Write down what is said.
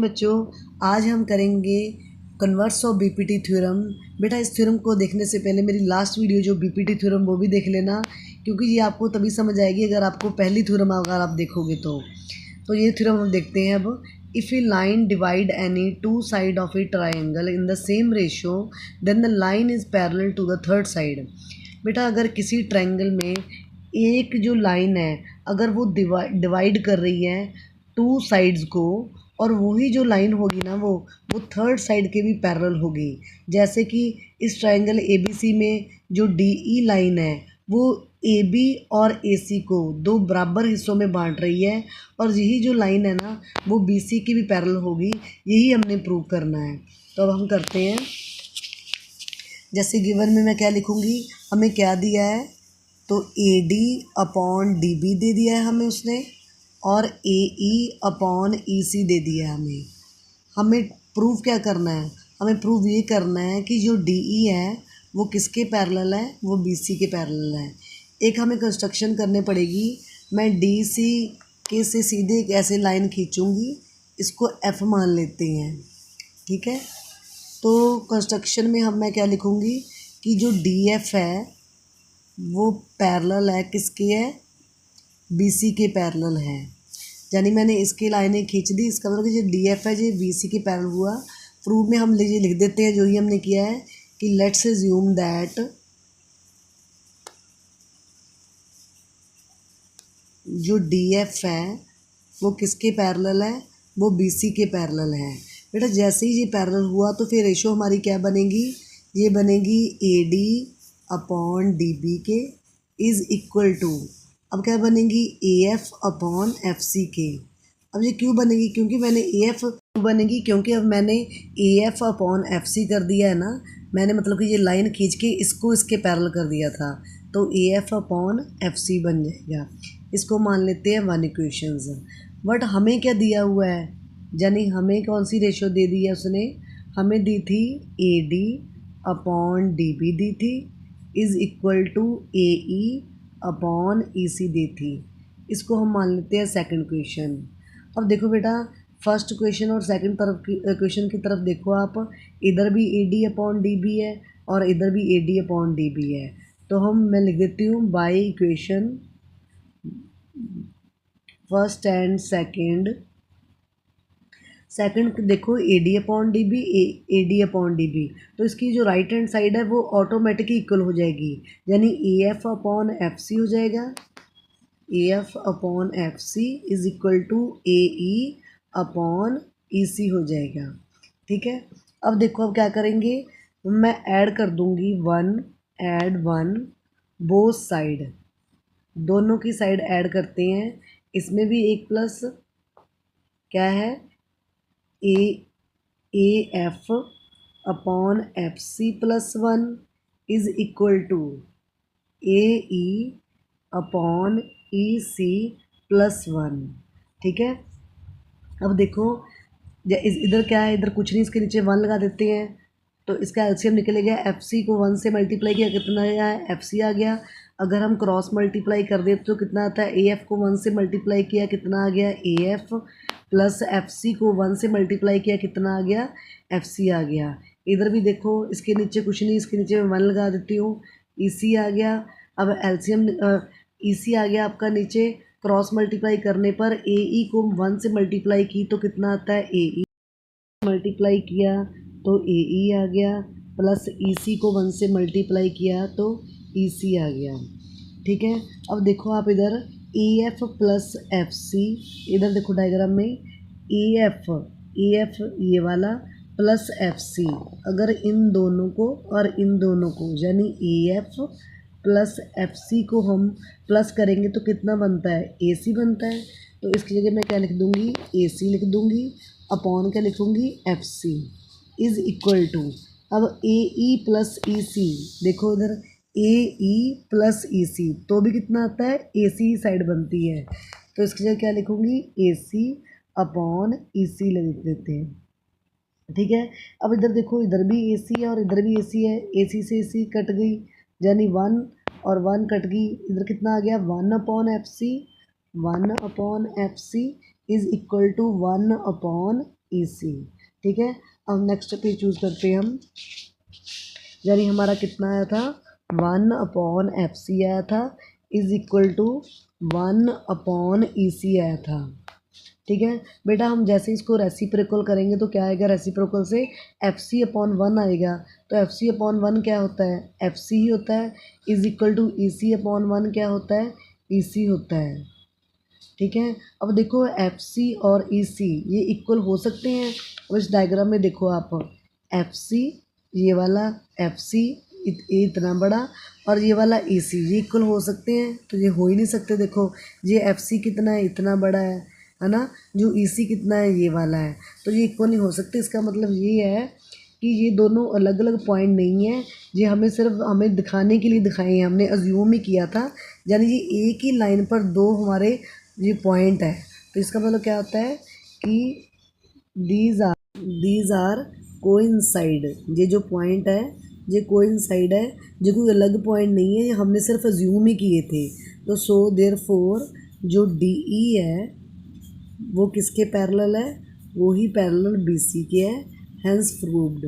बच्चों, आज हम करेंगे कन्वर्स ऑफ बीपीटी थ्योरम। बेटा इस थ्योरम को देखने से पहले मेरी लास्ट वीडियो जो बीपीटी थ्योरम वो भी देख लेना, क्योंकि ये आपको तभी समझ आएगी अगर आपको पहली थ्योरम अगर आप देखोगे तो ये थ्योरम हम देखते हैं अब। If a line divide any two side of a triangle in the same ratio then the line is parallel to the third side. बेटा अगर किसी ट्राइंगल में एक जो लाइन है अगर वो डिवाइड कर रही है टू साइड्स को, और वही जो लाइन होगी ना वो थर्ड साइड के भी पैरेलल होगी। जैसे कि इस ट्राइंगल एबीसी में जो डीई लाइन है वो एबी और एसी को दो बराबर हिस्सों में बांट रही है, और यही जो लाइन है ना वो बीसी की भी पैरेलल होगी। यही हमने प्रूव करना है। तो अब हम करते हैं। जैसे गिवन में मैं क्या लिखूँगी, हमें क्या दिया है, तो AD अपॉन DB दे दिया है हमें उसने, और AE अपॉन EC दे दिया है हमें प्रूव क्या करना है, हमें प्रूव ये करना है कि जो DE है वो किसके पैरेलल है, वो BC के पैरेलल है। एक हमें कंस्ट्रक्शन करने पड़ेगी। मैं DC के से सीधे एक ऐसे लाइन खींचूँगी, इसको F मान लेते हैं, ठीक है। तो कंस्ट्रक्शन में मैं क्या लिखूँगी कि जो DF है वो पैरेलल है, किसके है, BC के पैरेलल है। यानी मैंने इसकी लाइनें खींच दी, इसका मतलब जो DF है ये BC के पैरेलल हुआ। प्रूफ में हम ये लिख देते हैं जो ही हमने किया है कि लेट्स अज्यूम दैट जो DF है वो किसके पैरेलल है, वो BC के पैरेलल है। बेटा जैसे ही ये पैरेलल हुआ तो फिर रेशो हमारी क्या बनेगी, ये बनेगी AD अपॉन DB के इज़ इक्वल टू, अब क्या बनेगी, AF अपॉन FC के। अब ये क्यों बनेगी, क्योंकि मैंने AF बनेगी क्योंकि अब मैंने AF अपॉन FC कर दिया है ना, मैंने मतलब कि ये लाइन खींच के इसको इसके पैरेलल कर दिया था, तो AF अपॉन FC बन जाएगा। इसको मान लेते हैं वन इक्वेशंस। बट हमें क्या दिया हुआ है, यानी हमें कौन सी रेशो दे दी है उसने, हमें दी थी AD अपॉन DB दी थी is equal to AE upon EC दी थी। इसको हम मान लेते हैं सेकंड क्वेश्चन। अब देखो बेटा फर्स्ट क्वेश्चन और सेकंड तरफ की क्वेश्चन की तरफ देखो आप, इधर भी AD अपॉन DB है और इधर भी AD अपॉन DB है। तो मैं लिख देती हूँ by equation first and second देखो AD upon DB AD upon DB, तो इसकी जो राइट हैंड साइड है वो ऑटोमेटिकली इक्वल हो जाएगी, यानी AF अपॉन FC हो जाएगा। AF upon FC is equal to AE upon EC हो जाएगा, ठीक है। अब देखो अब क्या करेंगे, मैं ऐड कर दूंगी ऐड वन बोथ साइड, दोनों की साइड ऐड करते हैं। इसमें भी एक प्लस क्या है, AF upon FC plus one is equal to AE upon EC plus one, ठीक है। अब देखो इधर क्या है, इधर कुछ नहीं, इसके नीचे वन लगा देते हैं, तो इसका एलसीएम निकलेगा। FC को वन से मल्टीप्लाई किया कितना आया है, FC आ गया। अगर हम क्रॉस मल्टीप्लाई कर दें तो कितना आता है, AF को वन से मल्टीप्लाई किया कितना आ गया, AF प्लस FC को वन से मल्टीप्लाई किया कितना आ गया, FC आ गया। इधर भी देखो इसके नीचे कुछ नहीं, इसके नीचे मैं वन लगा देती हूँ, EC आ गया। अब एलसीएम EC आ गया आपका नीचे, क्रॉस मल्टीप्लाई करने पर AE को वन से मल्टीप्लाई की तो कितना आता है, AE मल्टीप्लाई किया तो AE आ गया, प्लस EC को वन से मल्टीप्लाई किया तो EC आ गया, ठीक है। अब देखो आप इधर AF प्लस FC, इधर देखो डायग्राम में AF ये वाला प्लस FC, अगर इन दोनों को और इन दोनों को यानी AF प्लस FC को हम प्लस करेंगे तो कितना बनता है, AC बनता है। तो इसकी जगह मैं क्या लिख दूँगी, AC लिख दूँगी, अपॉन क्या लिखूँगी, FC इज़ इक्वल टू, अब AE प्लस EC, देखो इधर AE प्लस EC तो भी कितना आता है, AC साइड बनती है, तो इसकी जगह क्या लिखूँगी, AC अपॉन EC लिख देते हैं, ठीक है। अब इधर देखो इधर भी AC है और इधर भी AC है, AC से AC कट गई यानी वन और वन कट गई, इधर कितना आ गया, one upon FC is equal to one upon E C. ठीक है, अब नेक्स्ट पे चूज़ करते हैं हम, यानी हमारा कितना आया था, 1/FC आया था इज़ इक्वल टू 1/EC आया था। ठीक है बेटा, हम जैसे इसको रेसिप्रोकल करेंगे तो क्या आएगा, रेसिप्रोकल से FC/1 आएगा। तो FC/1 क्या होता है, FC ही होता है, इज़ इक्वल टू EC/1 क्या होता है, EC होता है। ठीक है, अब देखो FC और EC ये इक्वल हो सकते हैं। अब इस डायग्राम में देखो आप, FC ये वाला FC इतना बड़ा और ये वाला EC ये इक्वल हो सकते हैं, तो ये हो ही नहीं सकते। देखो ये FC कितना है, इतना बड़ा है ना, जो EC कितना है, ये वाला है, तो ये इक्वल नहीं हो सकते। इसका मतलब ये है कि ये दोनों अलग अलग पॉइंट नहीं है, ये हमें सिर्फ हमें दिखाने के लिए दिखाए हैं, हमने अज्यूम ही किया था। यानी ये एक ही लाइन पर दो हमारे ये पॉइंट है, तो इसका मतलब क्या होता है कि दीज आर कोइंसाइड। ये जो पॉइंट है ये कोइंसाइड है, जो कोई अलग पॉइंट नहीं है, ये हमने सिर्फ अज्यूम ही किए थे। तो सो देयरफॉर जो DE है वो किसके पैरेलल है, वो ही पैरेलल BC के है, हैंस प्रूव्ड।